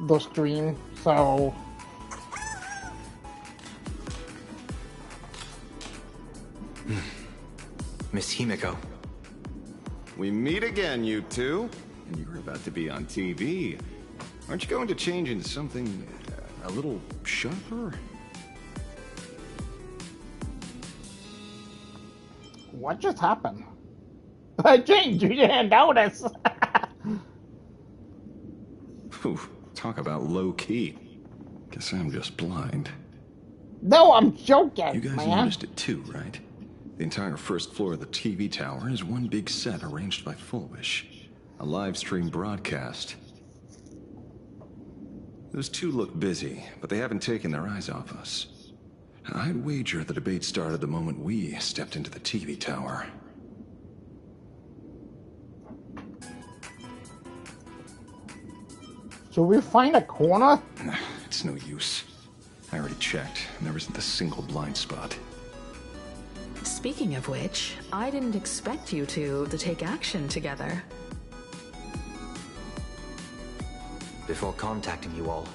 the stream, so... Miss Himiko. We meet again, you two. And you're about to be on TV. Aren't you going to change into something a little sharper? What just happened? I changed, you didn't notice. Whew, talk about low-key. Guess I'm just blind. No, I'm joking, You guys man. noticed it too, right? The entire first floor of the TV tower is one big set arranged by Full Wish. A live stream broadcast. Those two look busy, but they haven't taken their eyes off us. I'd wager the debate started the moment we stepped into the TV tower. Should we find a corner? It's no use. I already checked, and there isn't a single blind spot. Speaking of which, I didn't expect you two to take action together. Before contacting you all,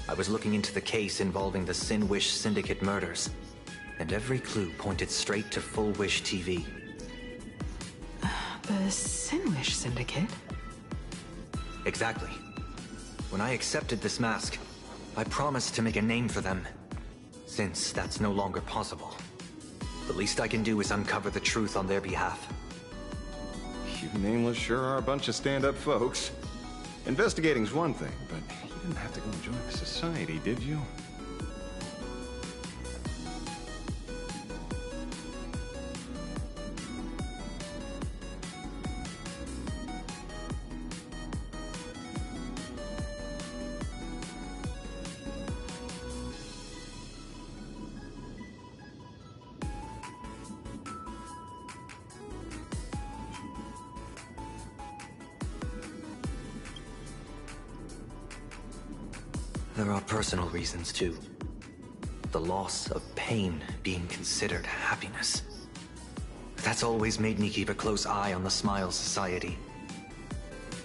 I was looking into the case involving the Sin Wish Syndicate murders, and every clue pointed straight to Full Wish TV. The Sin Wish Syndicate? Exactly. When I accepted this mask, I promised to make a name for them. Since that's no longer possible, the least I can do is uncover the truth on their behalf. You nameless sure are a bunch of stand-up folks. Investigating's one thing, but you didn't have to go and join the society, did you? There are personal reasons, too. The loss of pain being considered happiness. That's always made me keep a close eye on the Smile Society.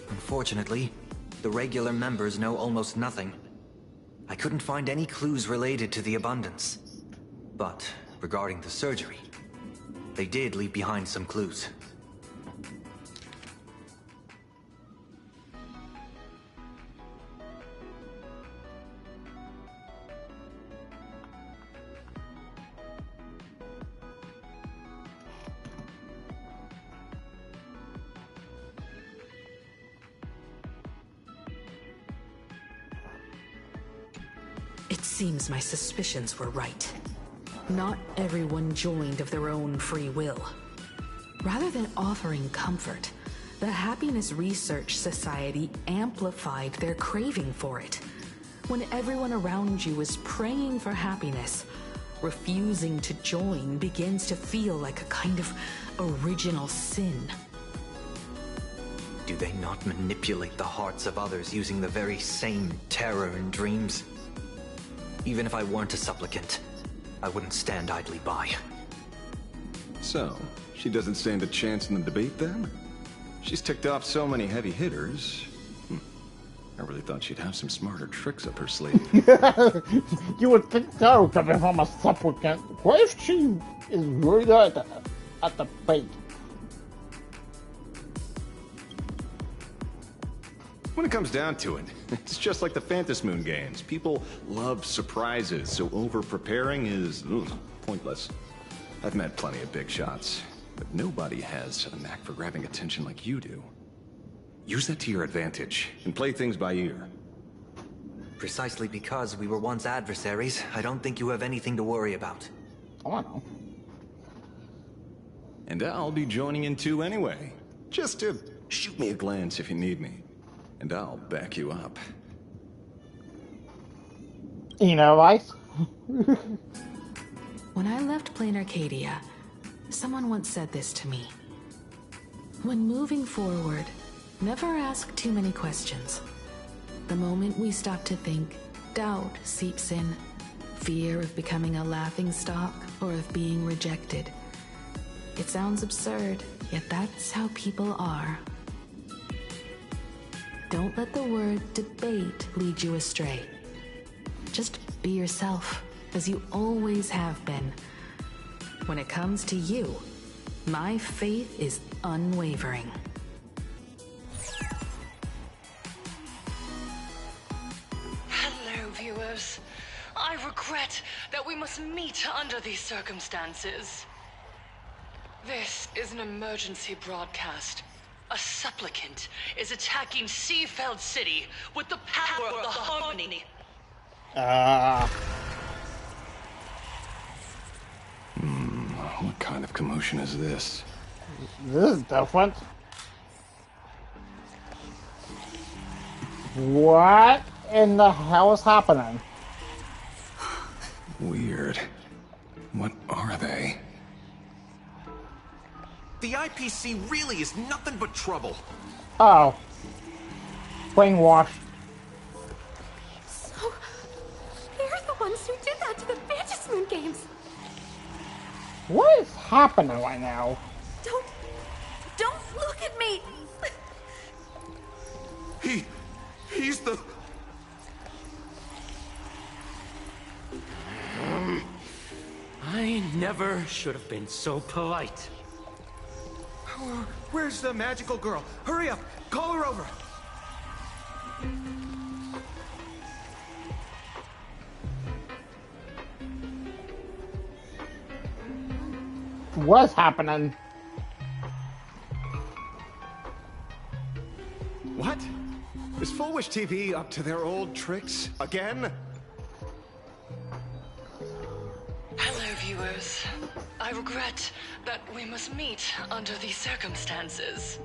Unfortunately, the regular members know almost nothing. I couldn't find any clues related to the abundance. But regarding the surgery, they did leave behind some clues. It seems my suspicions were right. Not everyone joined of their own free will. Rather than offering comfort, the Happiness Research Society amplified their craving for it. When everyone around you is praying for happiness, refusing to join begins to feel like a kind of original sin. Do they not manipulate the hearts of others using the very same terror and dreams? Even if I weren't a supplicant, I wouldn't stand idly by. So, she doesn't stand a chance in the debate then? She's ticked off so many heavy hitters. I really thought she'd have some smarter tricks up her sleeve. You would think so, coming from a supplicant. What if she is really good at the debate? When it comes down to it, it's just like the Phantom Moon games. People love surprises, so over-preparing is pointless. I've met plenty of big shots, but nobody has a knack for grabbing attention like you do. Use that to your advantage, and play things by ear. Precisely because we were once adversaries, I don't think you have anything to worry about. Oh, I know. And I'll be joining in too anyway. Just to shoot me a glance if you need me. And I'll back you up. You know, right? When I left Plain Arcadia, someone once said this to me. When moving forward, never ask too many questions. The moment we stop to think, doubt seeps in. Fear of becoming a laughingstock or of being rejected. It sounds absurd, yet that's how people are. Don't let the word debate lead you astray. Just be yourself, as you always have been. When it comes to you, my faith is unwavering. Hello, viewers. I regret that we must meet under these circumstances. This is an emergency broadcast. A supplicant is attacking Seafeld City with the power of the Harmony. What kind of commotion is this? This is different. What in the hell is happening? Weird. What are they? The IPC really is nothing but trouble. Oh. Brainwashed. So, they're the ones who did that to the Fantasy Moon games. What is happening right now? Don't look at me! He's the... I never should have been so polite. Where's the magical girl? Hurry up! Call her over! What's happening? What? Is Full Wish TV up to their old tricks again? Hello, viewers. I regret that we must meet under these circumstances.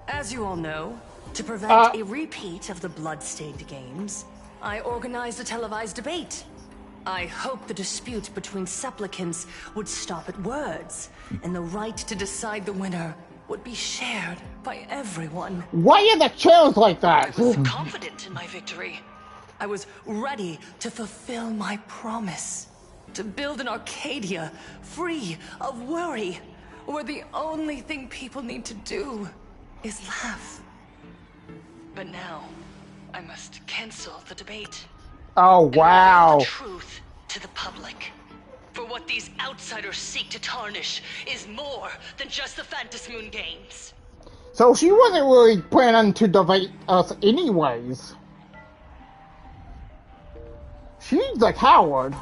As you all know, to prevent a repeat of the blood-stained games, I organized a televised debate. I hoped the dispute between supplicants would stop at words, and the right to decide the winner would be shared by everyone. Why are the chairs like I that? was confident in my victory. I was ready to fulfill my promise. To build an Arcadia free of worry, where the only thing people need to do is laugh. But now, I must cancel the debate. Oh, And reveal wow. the truth to the public. For what these outsiders seek to tarnish is more than just the Fantasy Moon games. So she wasn't really planning to debate us anyways. She's a coward.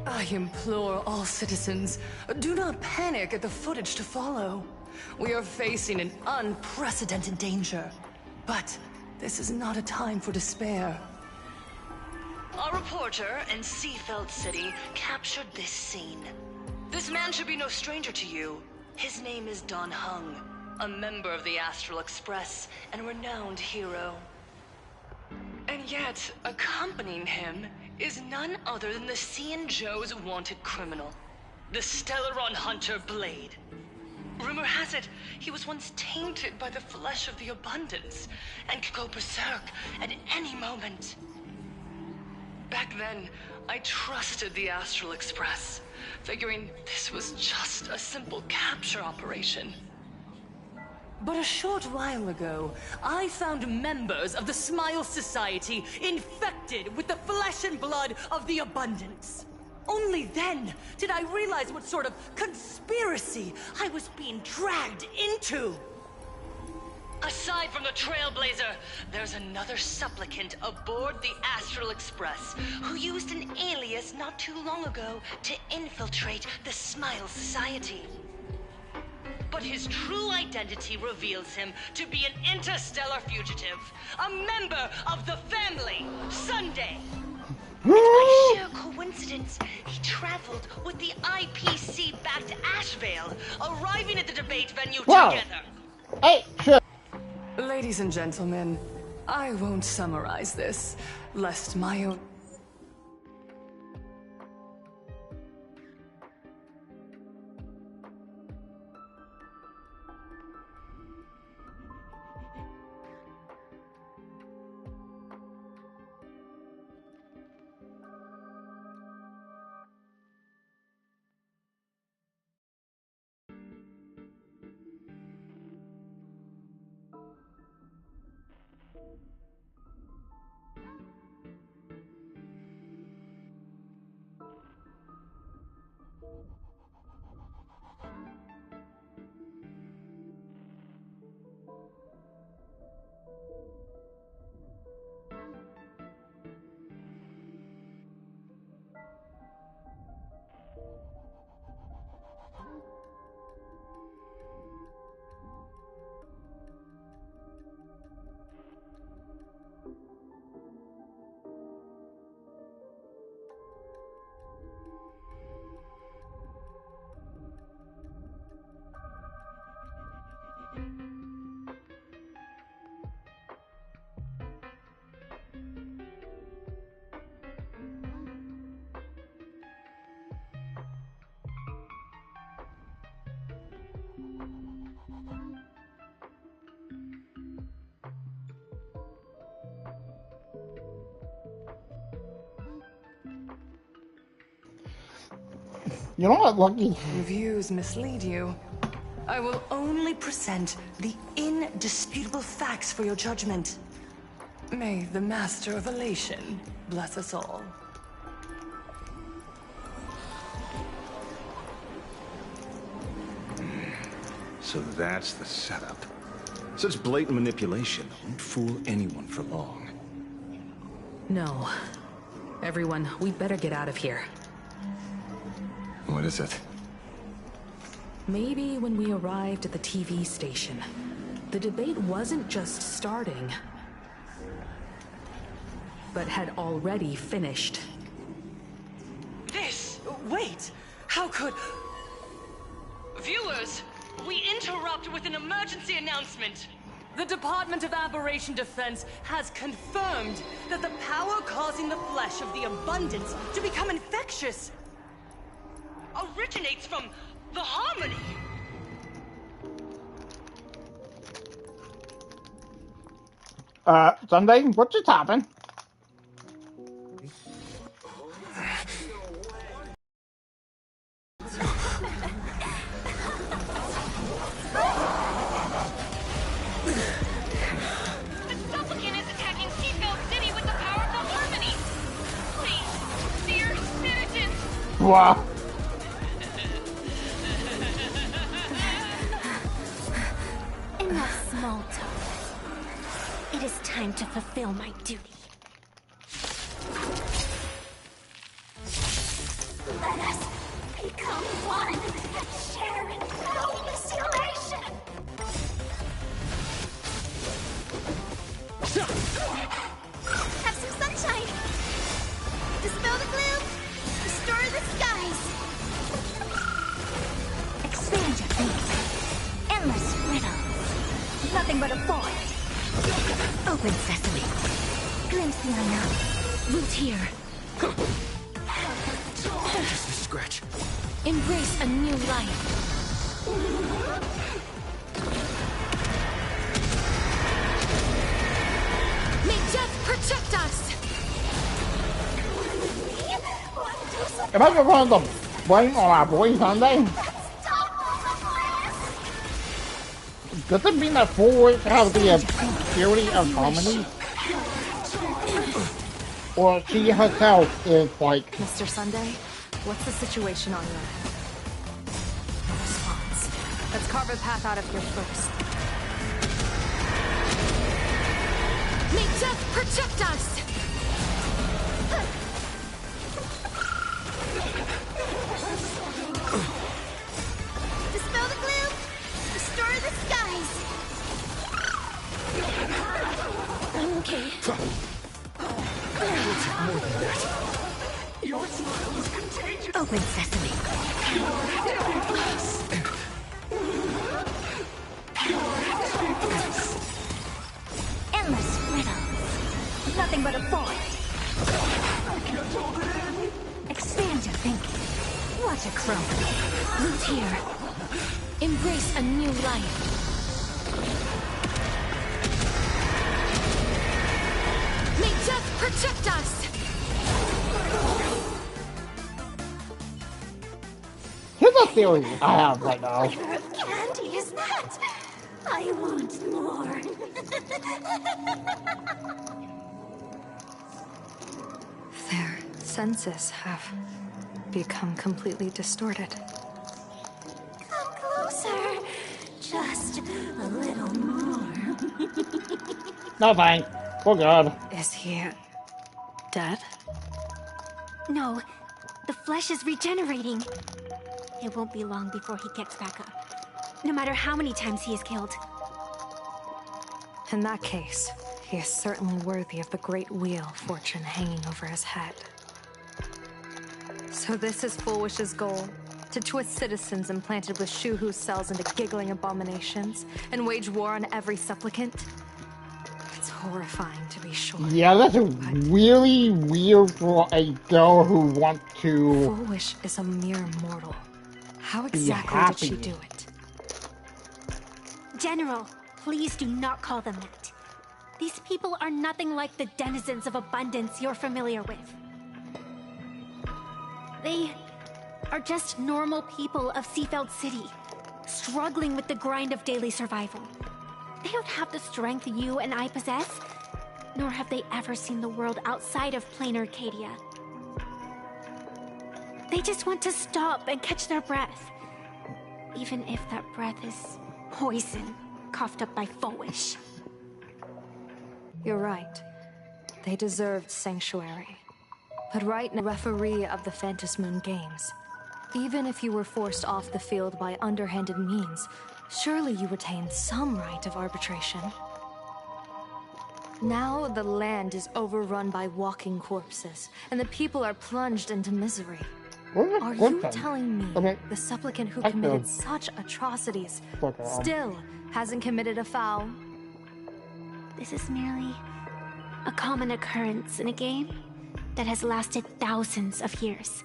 I implore all citizens, do not panic at the footage to follow. We are facing an unprecedented danger. But this is not a time for despair. Our reporter in Seafeld City captured this scene. This man should be no stranger to you. His name is Don Hung, a member of the Astral Express and a renowned hero. And yet, accompanying him is none other than the Cian Joe's wanted criminal, the Stellaron hunter Blade. Rumor has it, he was once tainted by the flesh of the Abundance, and could go berserk at any moment. Back then, I trusted the Astral Express, figuring this was just a simple capture operation. But a short while ago, I found members of the Smile Society infected with the flesh and blood of the Abundance. Only then did I realize what sort of conspiracy I was being dragged into. Aside from the Trailblazer, there's another supplicant aboard the Astral Express who used an alias not too long ago to infiltrate the Smile Society. But but his true identity reveals him to be an interstellar fugitive, a member of the family, Sunday. And by sheer coincidence, he traveled with the IPC back to Ashvale, arriving at the debate venue together. Hey, sure. Ladies and gentlemen, I won't summarize this, lest my own... You know what, Lucky? Reviews mislead you. I will only present the indisputable facts for your judgment. May the Master of Elation bless us all. So that's the setup. Such blatant manipulation won't fool anyone for long. No. Everyone, we'd better get out of here. What is it? Maybe when we arrived at the TV station, the debate wasn't just starting, but had already finished. Wait! How could... Viewers, we interrupt with an emergency announcement. The Department of Aberration Defense has confirmed that the power causing the flesh of the Abundance to become infectious originates from the Harmony. Sunday, what just happened? Wow. Enough small talk. It is time to fulfill my duty. Let us become one and share in boundless elation. Have some sunshine. Dispel the gloom. Restore the skies. Expand your thinking. Endless riddles. Nothing but a void. Open sesame. Glimpse the unknown. Root here. Just a scratch. Embrace a new life. May death protect us. Am I going to blame on our boy Sunday? Does it mean that Forward has the purity of harmony? Or she herself is like... Mr. Sunday, what's the situation on your end? No response. Let's carve a path out of here first. May death protect us! Dispel the gloom! Open sesame. Endless riddles. Nothing but a void. Expand your thinking. Watch it grow. Root here. Embrace a new life. May death protect us! Here's a theory I have right now. What flavor of candy is that? I want more. Their senses have become completely distorted. Come closer. Just a little more. No thanks. Oh god. Is he dead? No, the flesh is regenerating. It won't be long before he gets back up, no matter how many times he is killed. In that case, he is certainly worthy of the great wheel fortune hanging over his head. So this is Full Wish's goal? To twist citizens implanted with Shuhu cells into giggling abominations, and wage war on every supplicant? It's horrifying, to be sure. Yeah, that's really weird for a girl who wants to... Full Wish is a mere mortal. How exactly did she do it? General, please do not call them that. These people are nothing like the denizens of abundance you're familiar with. They are just normal people of Seafeld City, struggling with the grind of daily survival. They don't have the strength you and I possess, nor have they ever seen the world outside of plain Arcadia. They just want to stop and catch their breath, even if that breath is poison coughed up by Full Wish. You're right. They deserved sanctuary. But right now, referee of the Phantom Moon Games. Even if you were forced off the field by underhanded means, surely you retain some right of arbitration. Now the land is overrun by walking corpses, and the people are plunged into misery. Are you telling me the supplicant who committed such atrocities still hasn't committed a foul? This is merely a common occurrence in a game that has lasted thousands of years.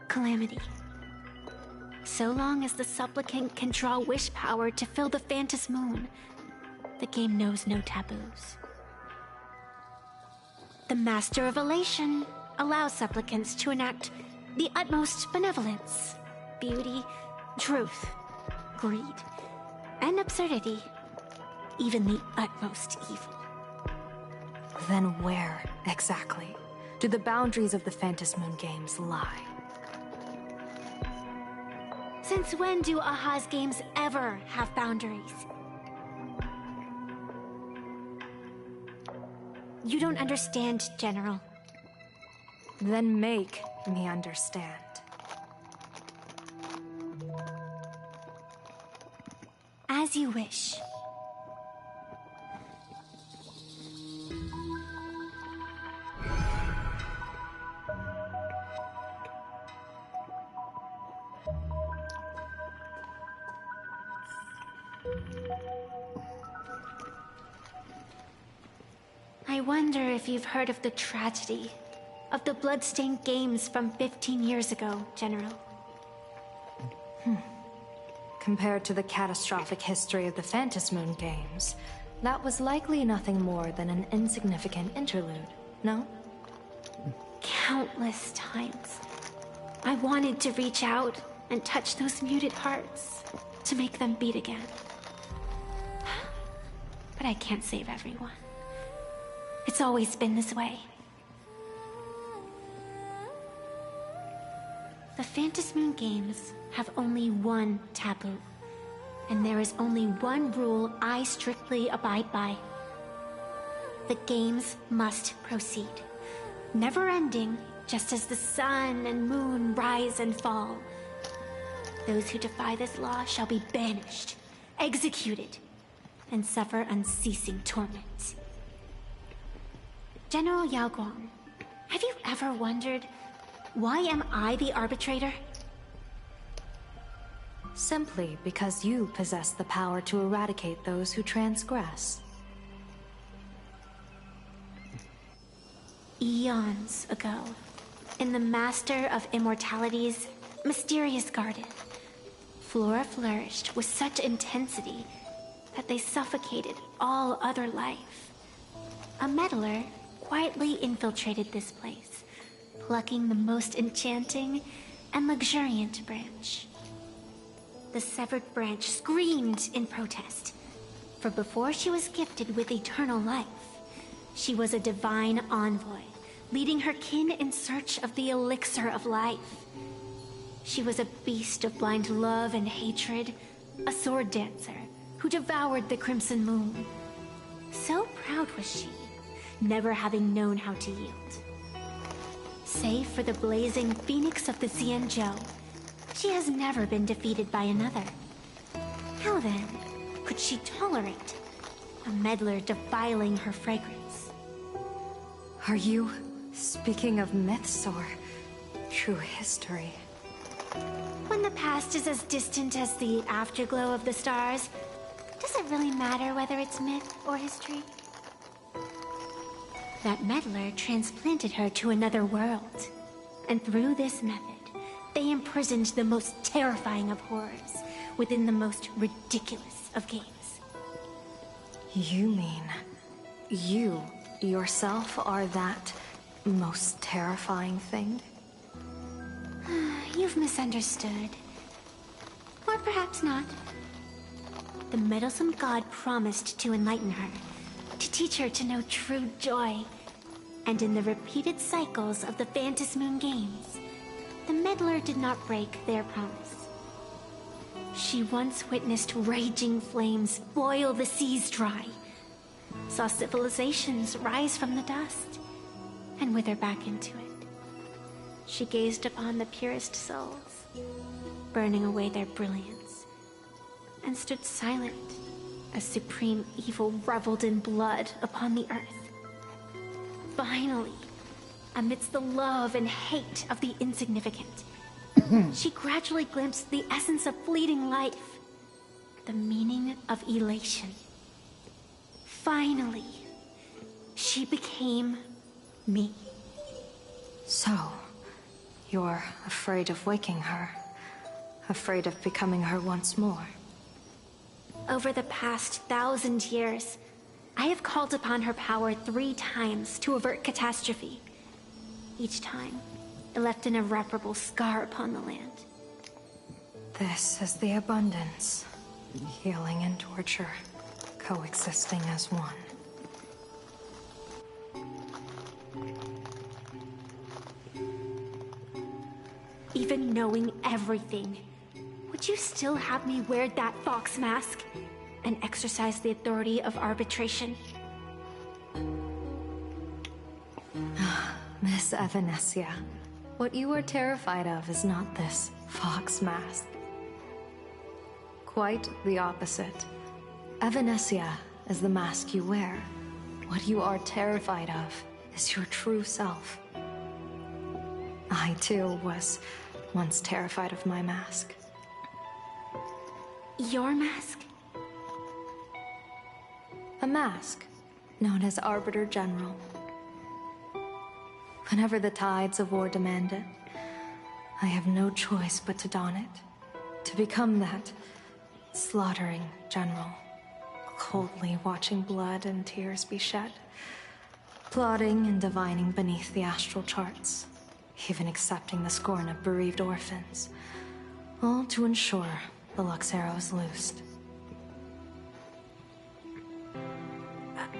Calamity. So long as the supplicant can draw wish power to fill the Phantom Moon, the game knows no taboos. The Master of Elation allows supplicants to enact the utmost benevolence, beauty, truth, greed, and absurdity, even the utmost evil. Then where, exactly, do the boundaries of the Phantom Moon Games lie? Since when do Aha's games ever have boundaries? You don't understand, General. Then make me understand. As you wish. I wonder if you've heard of the tragedy of the bloodstained games from 15 years ago, General. Compared to the catastrophic history of the Phantom Moon Games, that was likely nothing more than an insignificant interlude, no? Countless times, I wanted to reach out and touch those muted hearts to make them beat again. But I can't save everyone. It's always been this way. The Phantom Moon Games have only one taboo, and there is only one rule I strictly abide by. The games must proceed, never ending, just as the sun and moon rise and fall. Those who defy this law shall be banished, executed, and suffer unceasing torment. General Yao Guang, have you ever wondered Why am I the arbitrator? Simply because you possess the power to eradicate those who transgress. Eons ago, in the Master of Immortality's mysterious garden, flora flourished with such intensity that they suffocated all other life. A meddler quietly infiltrated this place, plucking the most enchanting and luxuriant branch. The severed branch screamed in protest, for before she was gifted with eternal life, she was a divine envoy, leading her kin in search of the elixir of life. She was a beast of blind love and hatred, a sword dancer who devoured the crimson moon. So proud was she, never having known how to yield. Save for the blazing phoenix of the Xianzhou, she has never been defeated by another. How then could she tolerate a meddler defiling her fragrance? Are you speaking of myths or true history? When the past is as distant as the afterglow of the stars, does it really matter whether it's myth or history? That meddler transplanted her to another world, and through this method, they imprisoned the most terrifying of horrors within the most ridiculous of games. You mean you yourself are that most terrifying thing? You've misunderstood. Or perhaps not. The meddlesome god promised to enlighten her, to teach her to know true joy. And in the repeated cycles of the Phantom Moon games, the meddler did not break their promise. She once witnessed raging flames boil the seas dry, saw civilizations rise from the dust, and wither back into it. She gazed upon the purest souls, burning away their brilliance, and stood silent as supreme evil reveled in blood upon the earth. Finally, amidst the love and hate of the insignificant, she gradually glimpsed the essence of fleeting life, the meaning of elation. Finally, she became me. So, you're afraid of waking her, afraid of becoming her once more. Over the past 1,000 years, I have called upon her power 3 times to avert catastrophe. Each time, it left an irreparable scar upon the land. This is the abundance. Healing and torture, coexisting as one. Even knowing everything, would you still have me wear that fox mask and exercise the authority of arbitration? Miss Evanescia, what you are terrified of is not this fox mask. Quite the opposite. Evanescia is the mask you wear. What you are terrified of is your true self. I too was once terrified of my mask. Your mask? A mask known as Arbiter General. Whenever the tides of war demand it, I have no choice but to don it. To become that slaughtering general, coldly watching blood and tears be shed, plotting and divining beneath the astral charts, even accepting the scorn of bereaved orphans, all to ensure the Luxero is loosed.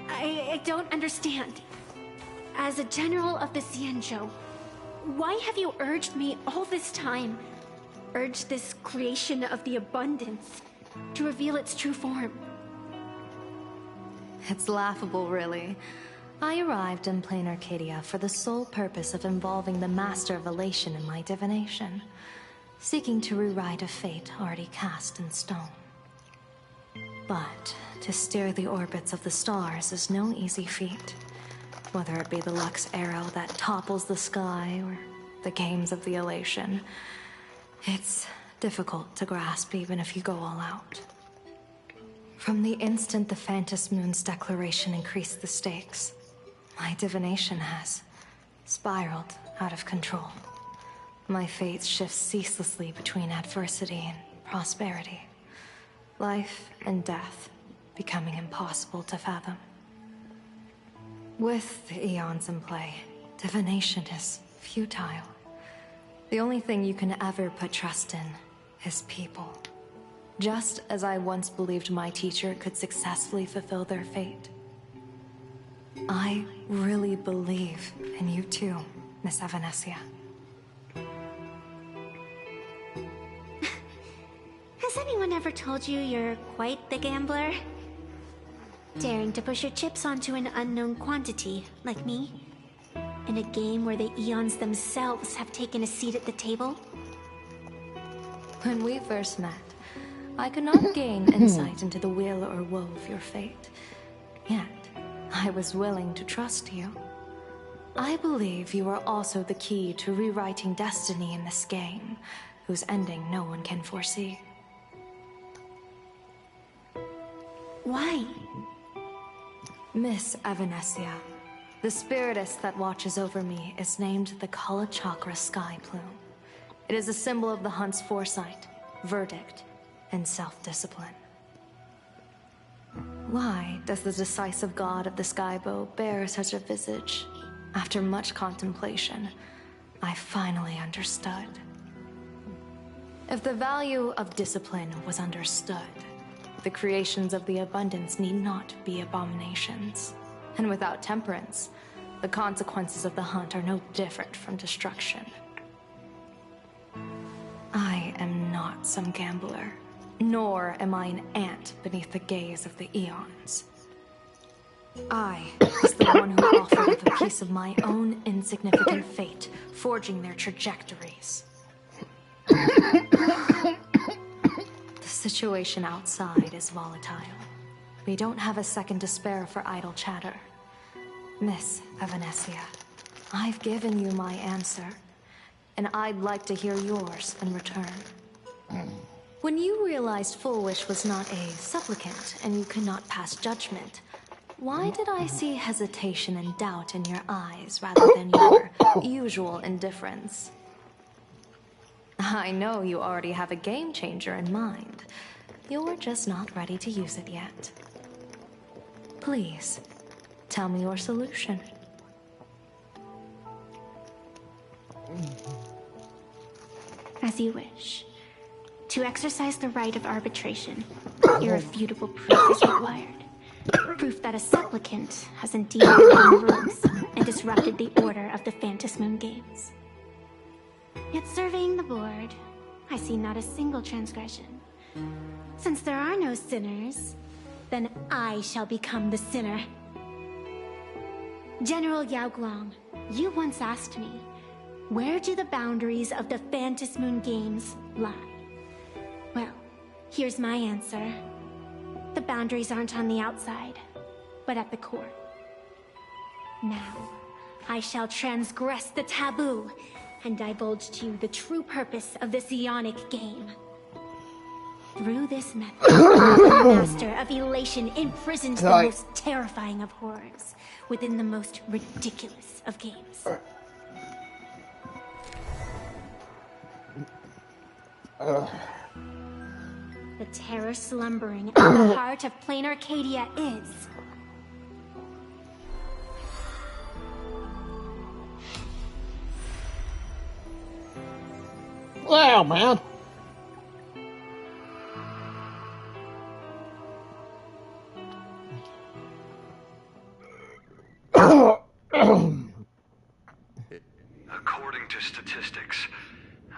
I don't understand. As a general of the Xianzhou, why have you urged me all this time, urged this creation of the abundance, to reveal its true form? It's laughable, really. I arrived in plain Arcadia for the sole purpose of involving the Master of Elation in my divination, seeking to rewrite a fate already cast in stone. But to steer the orbits of the stars is no easy feat, whether it be the Lux arrow that topples the sky or the games of the elation. It's difficult to grasp even if you go all out. From the instant the Phantom Moon's declaration increased the stakes, my divination has spiraled out of control. My fate shifts ceaselessly between adversity and prosperity. Life and death becoming impossible to fathom. With the eons in play, divination is futile. The only thing you can ever put trust in is people. Just as I once believed my teacher could successfully fulfill their fate. I really believe in you too, Miss Evanesia. Has anyone ever told you you're quite the gambler? Daring to push your chips onto an unknown quantity, like me? In a game where the eons themselves have taken a seat at the table? When we first met, I could not gain insight into the will or woe of your fate. Yet, I was willing to trust you. I believe you are also the key to rewriting destiny in this game, whose ending no one can foresee. Why? Miss Evanesia, the spiritess that watches over me is named the Kala Chakra Sky Plume. It is a symbol of the hunt's foresight, verdict, and self-discipline. Why does the decisive god of the Skybow bear such a visage? After much contemplation, I finally understood. If the value of discipline was understood, the creations of the abundance need not be abominations. And without temperance, the consequences of the hunt are no different from destruction. I am not some gambler, nor am I an ant beneath the gaze of the eons. I was the one who offered up a piece of my own insignificant fate, forging their trajectories. The situation outside is volatile. We don't have a second to spare for idle chatter. Miss Evanesia, I've given you my answer, and I'd like to hear yours in return. When you realized Full Wish was not a supplicant and you could not pass judgment, why did I see hesitation and doubt in your eyes rather than your usual indifference? I know you already have a game changer in mind. You're just not ready to use it yet. Please, tell me your solution. As you wish. To exercise the right of arbitration, irrefutable proof is required. Proof that a supplicant has indeed broken the rules and disrupted the order of the Phantom Moon Games. Yet surveying the board, I see not a single transgression. Since there are no sinners, then I shall become the sinner. General Yao Guang, you once asked me, where do the boundaries of the Phantom Moon Games lie? Well, here's my answer. The boundaries aren't on the outside, but at the core. Now, I shall transgress the taboo and divulge to you the true purpose of this Ionic game. Through this method, the master of elation imprisons the most terrifying of horrors within the most ridiculous of games. The terror slumbering at the heart of Plain Arcadia is... Wow, man. According to statistics,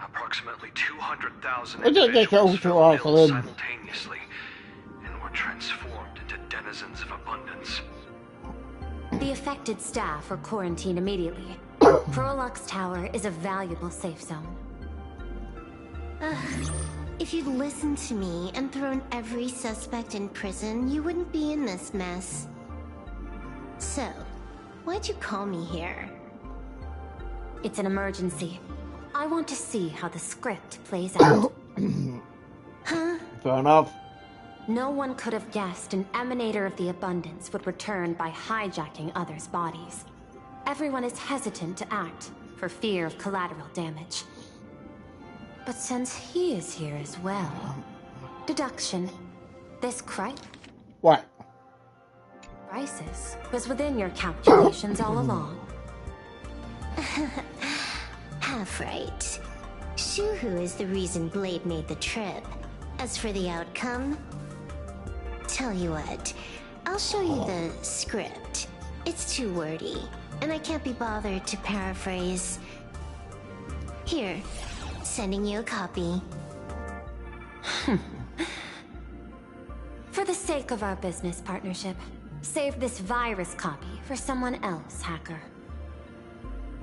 approximately 200,000 I think they go individuals to fell our ill club. simultaneously and were transformed into denizens of abundance. The affected staff are quarantined immediately. Prolox Tower is a valuable safe zone. If you'd listened to me and thrown every suspect in prison, you wouldn't be in this mess. So, why'd you call me here? It's an emergency. I want to see how the script plays out. Huh? Fair enough. No one could have guessed an emanator of the abundance would return by hijacking others' bodies. Everyone is hesitant to act for fear of collateral damage. But since he is here as well, deduction. This What? crisis was within your calculations all along. Half right. Shuhu is the reason Blade made the trip. As for the outcome, tell you what, I'll show you the script. It's too wordy, and I can't be bothered to paraphrase. Here, sending you a copy. For the sake of our business partnership, save this virus copy for someone else, hacker.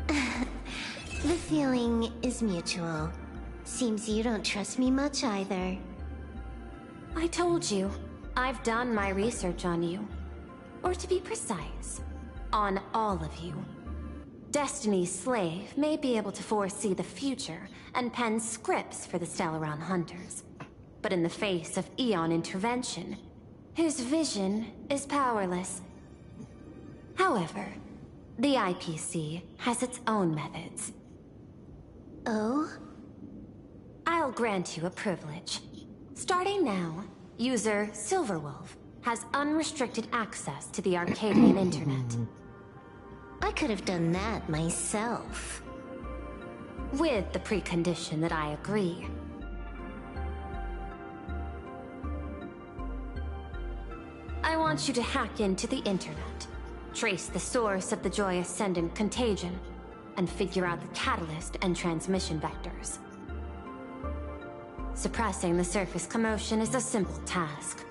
The feeling is mutual. Seems you don't trust me much either. I told you, I've done my research on you. Or to be precise, on all of you. Destiny's slave may be able to foresee the future and pen scripts for the Stellaron hunters. But in the face of Eon intervention, his vision is powerless. However, the IPC has its own methods. Oh? I'll grant you a privilege. Starting now, user Silverwolf has unrestricted access to the Arcadian internet. I could have done that myself. With the precondition that I agree. I want you to hack into the internet, trace the source of the Joy Ascendant contagion, and figure out the catalyst and transmission vectors. Suppressing the surface commotion is a simple task,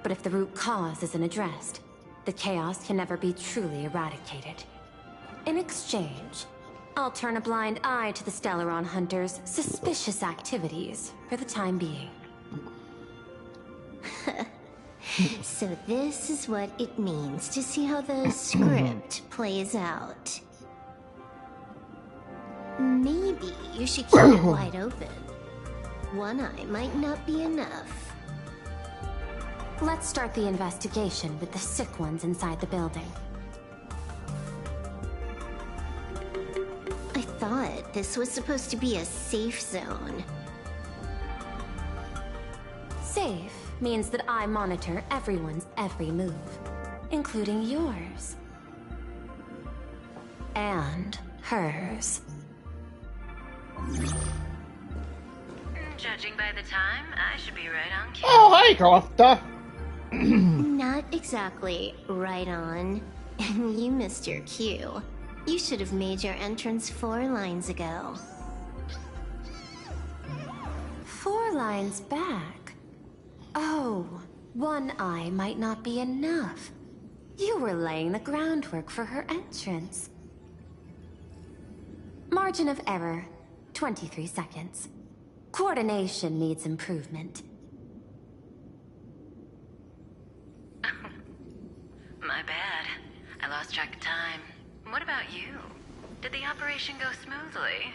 but if the root cause isn't addressed, the chaos can never be truly eradicated. In exchange, I'll turn a blind eye to the Stellaron hunters' suspicious activities for the time being. So this is what it means to see how the script plays out. Maybe you should keep it wide open. One eye might not be enough. Let's start the investigation with the sick ones inside the building. I thought this was supposed to be a safe zone. Safe means that I monitor everyone's every move, including yours. And hers. Judging by the time, I should be right on cue. Oh, hi, Costa. Not exactly right on. You missed your cue. You should have made your entrance 4 lines ago. 4 lines back? Oh, one eye might not be enough. You were laying the groundwork for her entrance. Margin of error, 23 seconds. Coordination needs improvement. My bad. I lost track of time. What about you? Did the operation go smoothly?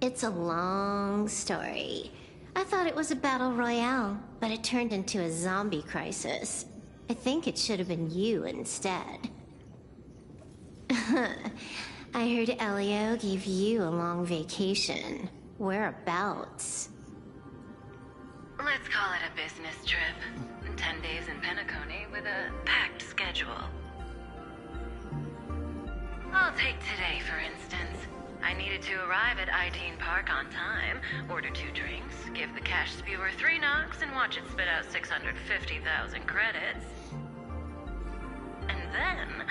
It's a long story. I thought it was a battle royale, but it turned into a zombie crisis. I think it should have been you instead. I heard Elio gave you a long vacation. Whereabouts? Let's call it a business trip. 10 days in Penacony with a packed schedule. I'll take today, for instance. I needed to arrive at Ideen Park on time, order 2 drinks, give the cash spewer 3 knocks, and watch it spit out 650,000 credits. And then,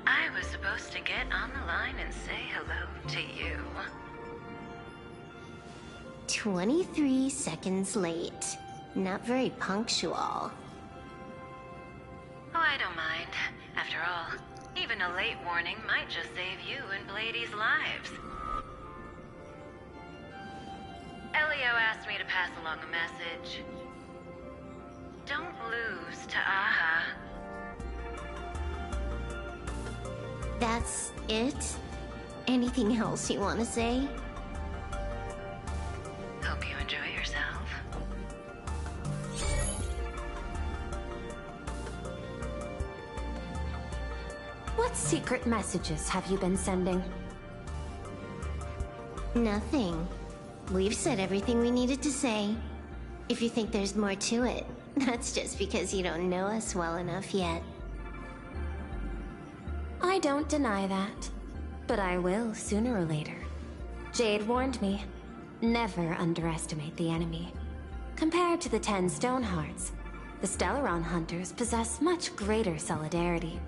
I was supposed to get on the line and say hello to you. 23 seconds late. Not very punctual. Oh, I don't mind. After all, even a late warning might just save you and Blady's lives. Elio asked me to pass along a message. Don't lose to Aha. That's it? Anything else you want to say? Hope you enjoy yourself. What secret messages have you been sending? Nothing. We've said everything we needed to say. If you think there's more to it, that's just because you don't know us well enough yet. I don't deny that, but I will sooner or later. Jade warned me, never underestimate the enemy. Compared to the 10 Stonehearts, the Stellaron hunters possess much greater solidarity.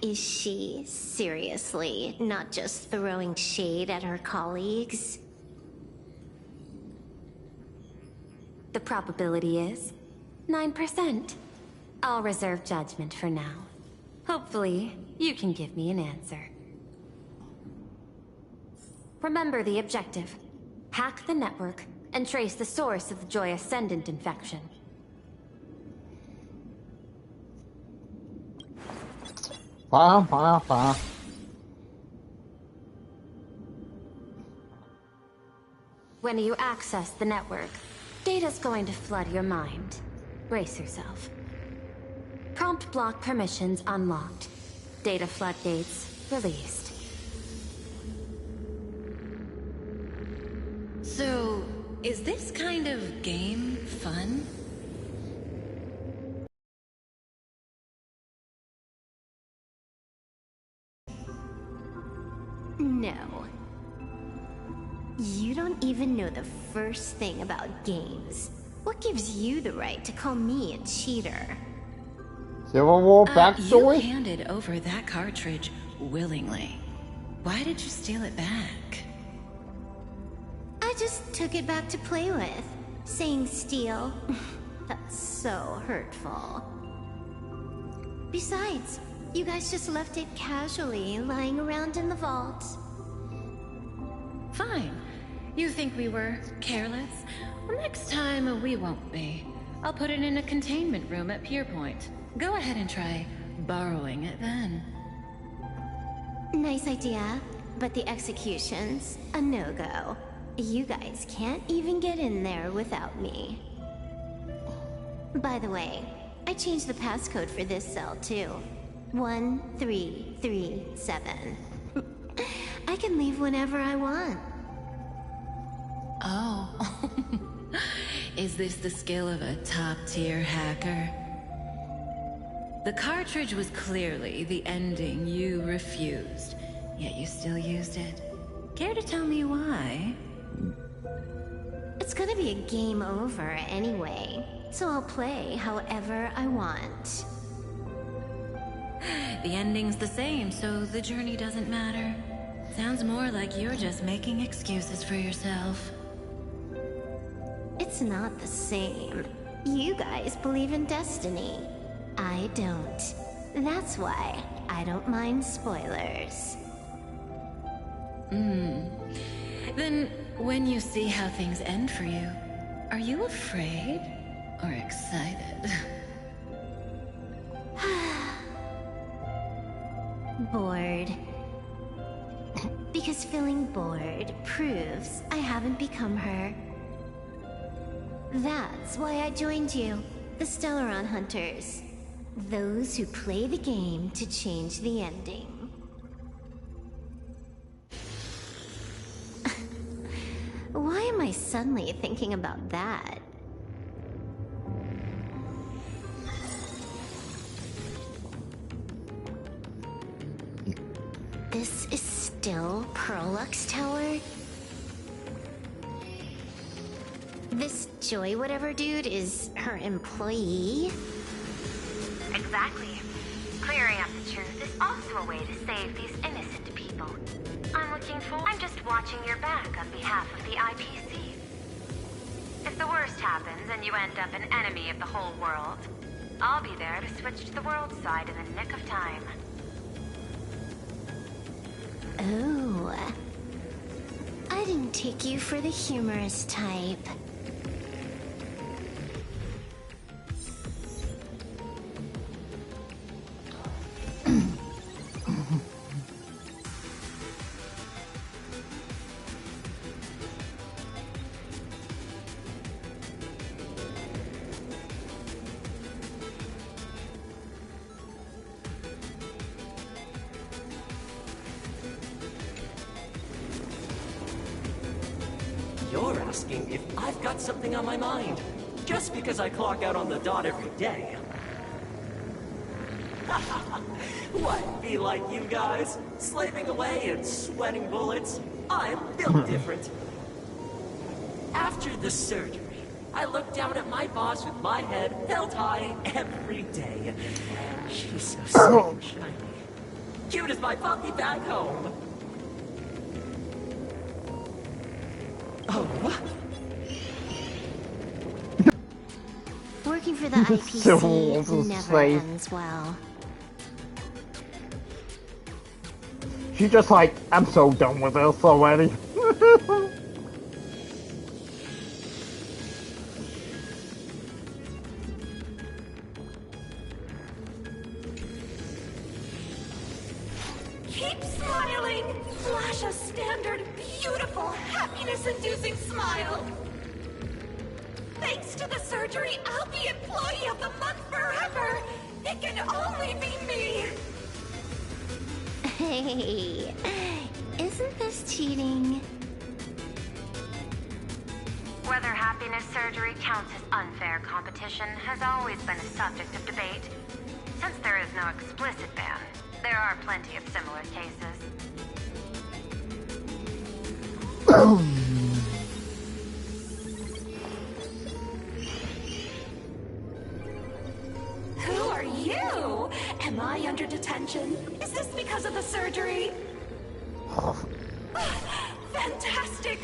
Is she seriously not just throwing shade at her colleagues? The probability is 9%. I'll reserve judgment for now. Hopefully, you can give me an answer. Remember the objective. Hack the network and trace the source of the Joy Ascendant infection. When you access the network, data's going to flood your mind. Brace yourself. Prompt block permissions unlocked. Data floodgates released. So, is this kind of game fun? No. You don't even know the first thing about games. What gives you the right to call me a cheater? Civil War backstory? You handed over that cartridge willingly. Why did you steal it back? I just took it back to play with. Saying steal, that's so hurtful. Besides, you guys just left it casually lying around in the vault. Fine. You think we were careless? Well, next time we won't be. I'll put it in a containment room at Pierpoint. Go ahead and try borrowing it then. Nice idea, but the execution's a no-go. You guys can't even get in there without me. By the way, I changed the passcode for this cell too. 1337. I can leave whenever I want. Oh. Is this the skill of a top-tier hacker? The cartridge was clearly the ending you refused, yet you still used it. Care to tell me why? It's gonna be a game over anyway, so I'll play however I want. The ending's the same, so the journey doesn't matter. Sounds more like you're just making excuses for yourself. It's not the same. You guys believe in destiny. I don't. That's why I don't mind spoilers. Then, when you see how things end for you, are you afraid or excited? Bored. Because feeling bored proves I haven't become her. That's why I joined you, the Stellaron Hunters. Those who play the game to change the ending. Why am I suddenly thinking about that? This is still Prolux Tower? This Joy whatever dude is her employee? Exactly. Clearing up the truth is also a way to save these innocent people. I'm just watching your back on behalf of the IPC. If the worst happens and you end up an enemy of the whole world, I'll be there to switch to the world side in the nick of time. Oh. I didn't take you for the humorous type. asking if I've got something on my mind, just because I clock out on the dot every day. What, be like you guys? Slaving away and sweating bullets? I'm built different. After the surgery, I look down at my boss with my head held high every day. She's so sweet and shiny. Cute as my puppy back home. Oh. Working for the IPC never ends well. She's just like, I'm so done with this already. Keep smiling! Flash a standard, beautiful, happiness-inducing smile! Thanks to the surgery, I'll be Employee of the Month forever! It can only be me! Hey, isn't this cheating? Whether happiness surgery counts as unfair competition has always been a subject of debate. Since there is no explicit ban, there are plenty of similar cases. Who are you? Am I under detention? Is this because of the surgery? Fantastic!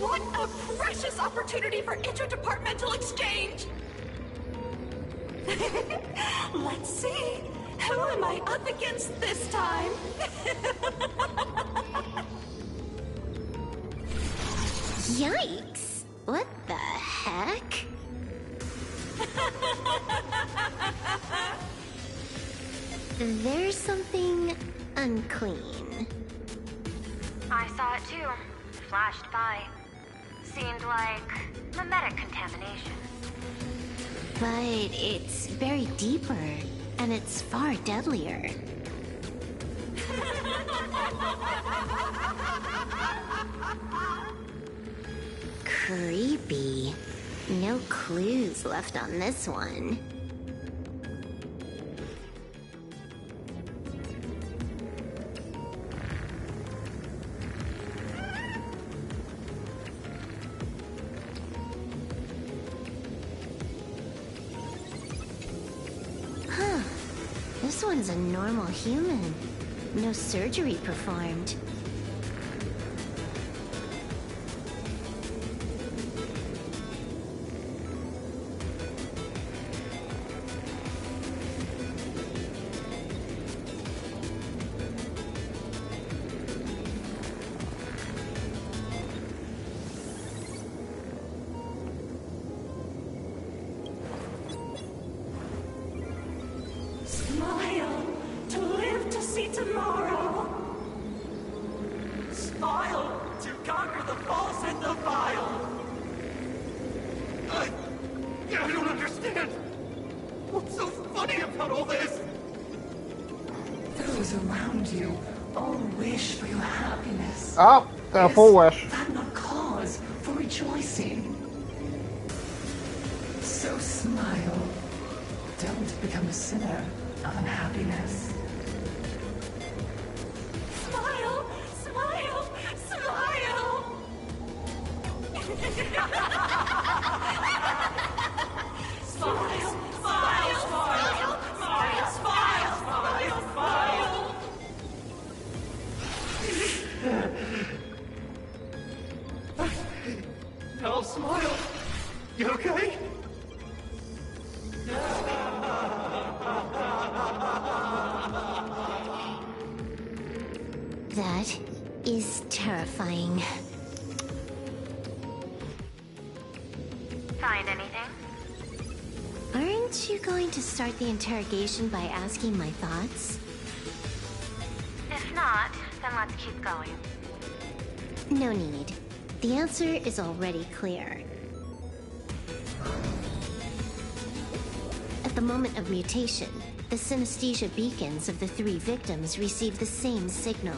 What a precious opportunity for interdepartmental exchange! Let's see. Who am I up against this time? Yikes! What the heck? There's something unclean. I saw it too. Flashed by. Seemed like mimetic contamination. But it's buried deeper, and it's far deadlier. Creepy. No clues left on this one. Huh. This one's a normal human. No surgery performed. Smile to live to see tomorrow. Smile to conquer the false and the vile. I don't understand. What's so funny about all this? Those around you all wish for your happiness. Oh, a full wish. Is that not cause for rejoicing? So smile. Don't become a sinner of unhappiness. Smile, smile, smile. Smile, smile, smile, smile, smile, smile, smile. I'll smile. You okay? That is terrifying. Find anything? Aren't you going to start the interrogation by asking my thoughts? If not, then let's keep going. No need. The answer is already clear. At the moment of mutation, the synesthesia beacons of the 3 victims receive the same signal.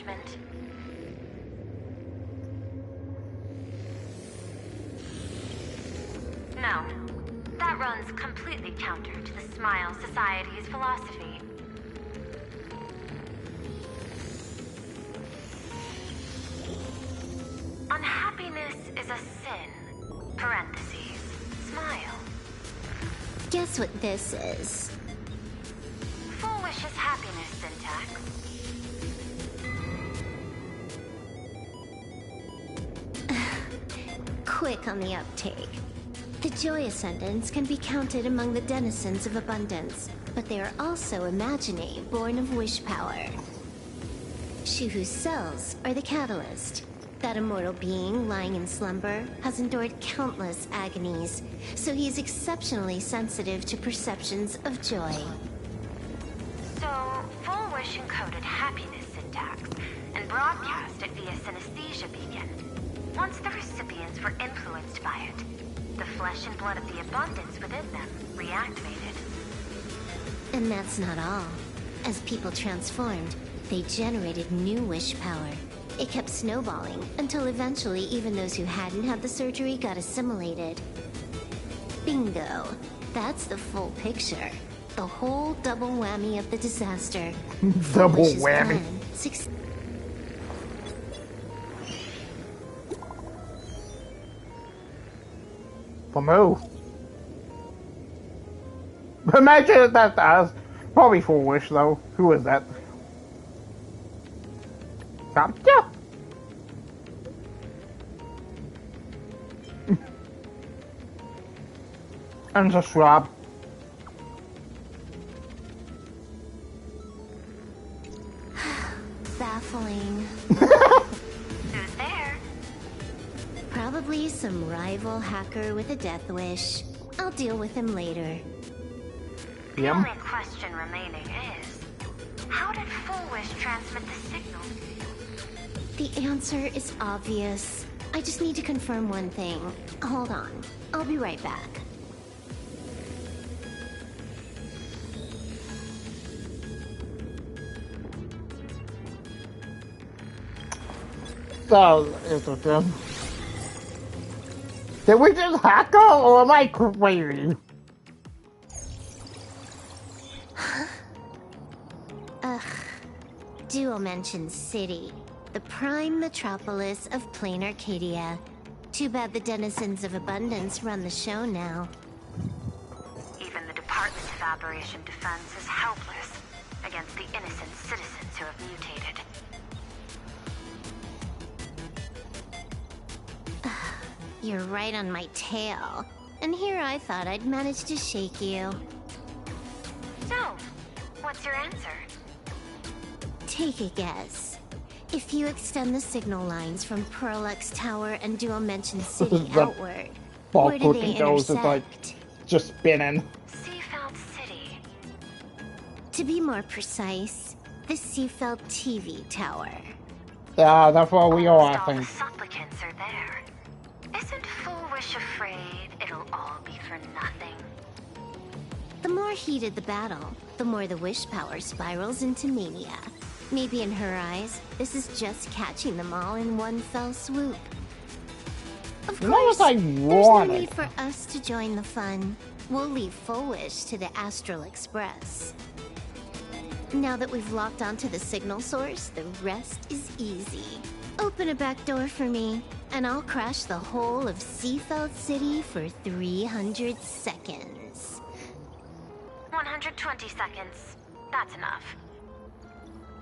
management. No, that runs completely counter to the Smile Society's philosophy. Unhappiness is a sin. Parentheses. Smile. Guess what this is? Full wish is happiness syntax. Quick on the uptake. The Joy Ascendants can be counted among the denizens of abundance, but they are also imaginae born of wish power. Shuhu's cells are the catalyst. That immortal being lying in slumber has endured countless agonies, so he is exceptionally sensitive to perceptions of joy. So, full wish encoded happiness syntax and broadcast it via synesthesia beacon. Once the recipients were influenced by it, the flesh and blood of the abundance within them reactivated. And that's not all. As people transformed, they generated new wish power. It kept snowballing until eventually even those who hadn't had the surgery got assimilated. Bingo. That's the full picture. The whole double whammy of the disaster. Double whammy. From who? Imagine that's us. Probably Full Wish though. Who is that? Yeah. And just Rob. Baffling. Who's there? Probably some rival hacker with a death wish. I'll deal with him later. The only question remaining is, how did Full Wish transmit the signal? The answer is obvious. I just need to confirm one thing. Hold on. I'll be right back. So, interesting. Did we just hack her, or am I crazy? Ugh. Duo mentions City, the prime metropolis of plain Arcadia. Too bad the denizens of abundance run the show now. Even the Department of Aberration Defense is helpless against the innocent citizens who have mutated. You're right on my tail. And here I thought I'd manage to shake you. So, what's your answer? Take a guess. If you extend the signal lines from Pearlux Tower and Dual Mention City outward, where do they intersect? Like just spinning. Seafeld City. To be more precise, the Seafeld TV Tower. Yeah, that's where we are, I think. The supplicants are there. Isn't Full Wish afraid it'll all be for nothing? The more heated the battle, the more the wish power spirals into mania. Maybe in her eyes, this is just catching them all in one fell swoop. Of course, there's no need for us to join the fun. We'll leave Full Wish to the Astral Express. Now that we've locked onto the signal source, the rest is easy. Open a back door for me, and I'll crash the whole of Seafeld City for 300 seconds. 120 seconds. That's enough.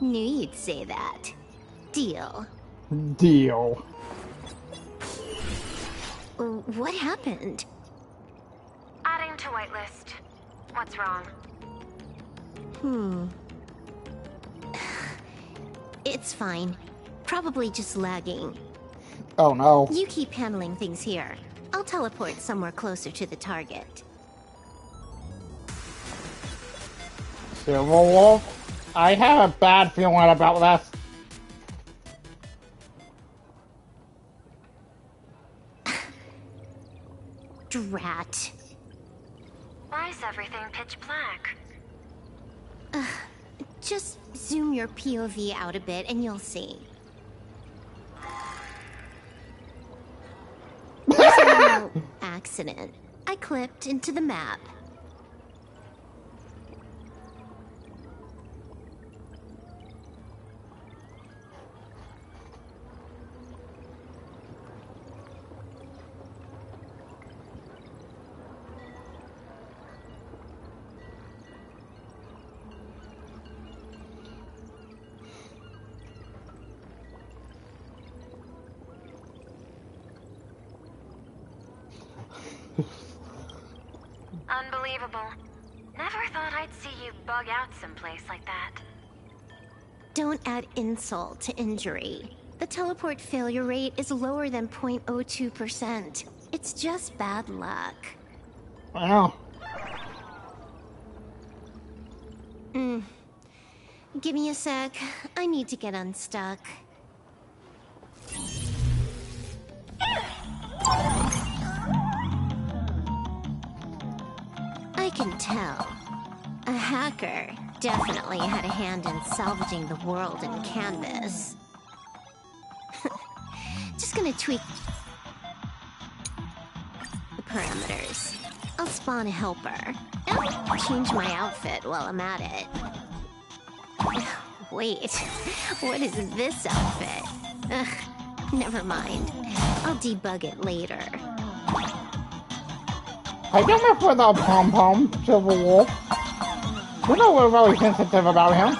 Knew you'd say that. Deal. Deal. What happened? Adding to whitelist. What's wrong? It's fine. Probably just lagging. Oh no. You keep handling things here. I'll teleport somewhere closer to the target. Silver Wolf, I have a bad feeling about this. Drat. Why is everything pitch black? Just zoom your POV out a bit and you'll see. There's no accident. I clipped into the map. Unbelievable. Never thought I'd see you bug out someplace like that. Don't add insult to injury. The teleport failure rate is lower than 0.02%. It's just bad luck. Wow. Give me a sec. I need to get unstuck. I can tell. A hacker definitely had a hand in salvaging the world in Canvas. Just gonna tweak the parameters. I'll spawn a helper. I'll change my outfit while I'm at it. Wait, what is this outfit? Ugh, never mind. I'll debug it later. I don't know for the pom-pom, Silver Wolf. You know we're really sensitive about him.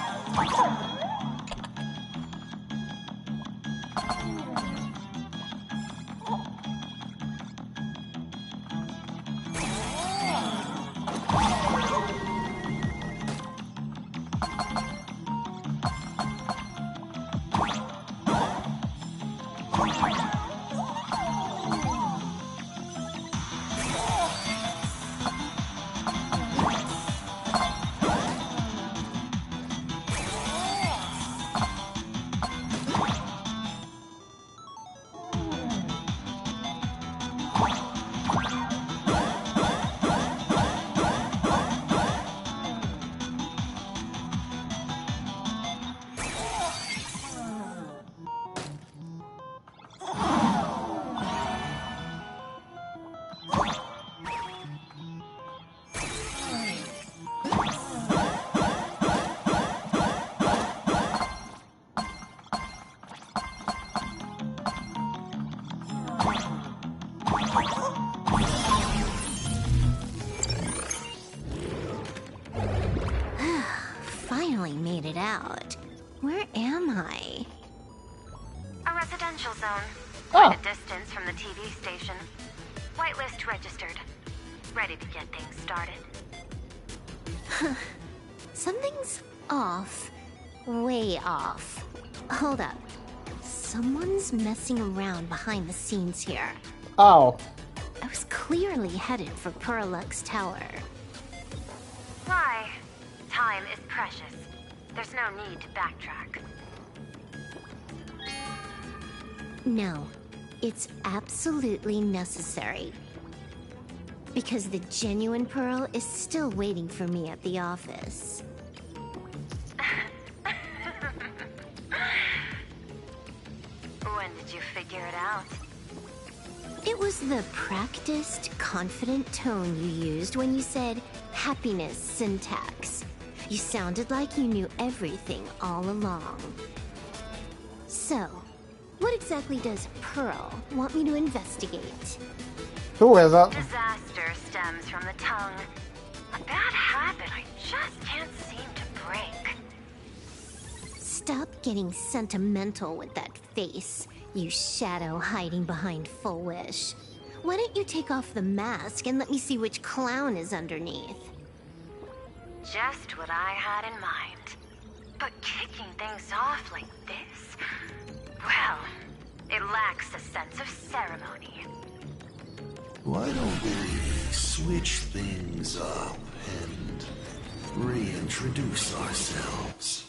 Finally made it out. Where am I? A residential zone. Oh. Quite a distance from the TV station. Whitelist registered. Ready to get things started. Something's off. Way off. Hold up. Someone's messing around behind the scenes here. Oh. I was clearly headed for Perlux Tower. Why? Time is precious. There's no need to backtrack. No, it's absolutely necessary. Because the genuine Pearl is still waiting for me at the office. When did you figure it out? It was the practiced, confident tone you used when you said happiness syntax. You sounded like you knew everything all along. So, what exactly does Pearl want me to investigate? Who is it? Disaster stems from the tongue. A bad habit I just can't seem to break. Stop getting sentimental with that face, you shadow hiding behind Full Wish. Why don't you take off the mask and let me see which clown is underneath? Just what I had in mind. But kicking things off like this? Well, it lacks a sense of ceremony. Why don't we switch things up and reintroduce ourselves?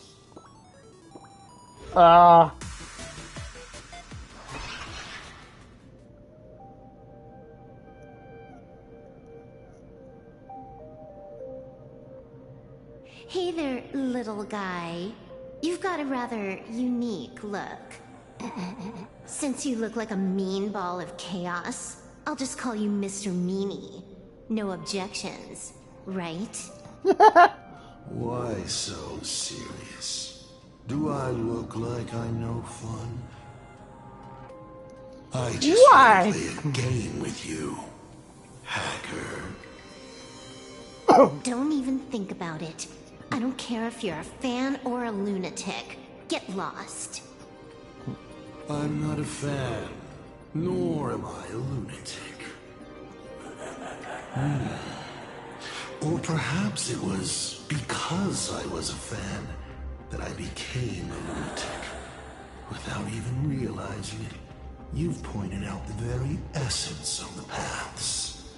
Hey there, little little guy. You've got a rather unique look. Since you look like a mean ball of chaos, I'll just call you Mr. Meanie. No objections, right? Why so serious? Do I look like I'm no fun? I just want to play a game with you, hacker. Don't even think about it. I don't care if you're a fan or a lunatic. Get lost. I'm not a fan, nor am I a lunatic. Or perhaps it was because I was a fan that I became a lunatic. Without even realizing it, you've pointed out the very essence of the paths.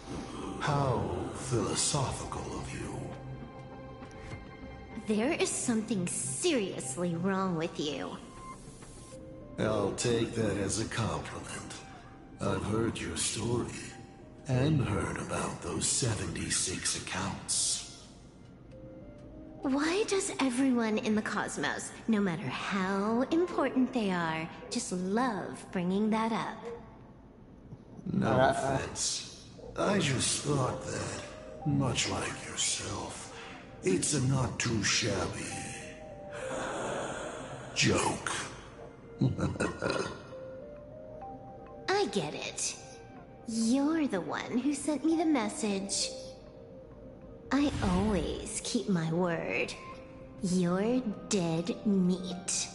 How philosophical of you. There is something seriously wrong with you. I'll take that as a compliment. I've heard your story, and heard about those 76 accounts. Why does everyone in the cosmos, no matter how important they are, just love bringing that up? No offense. I just thought that, much like yourself, it's a not too shabby joke. I get it. You're the one who sent me the message. I always keep my word. You're dead meat.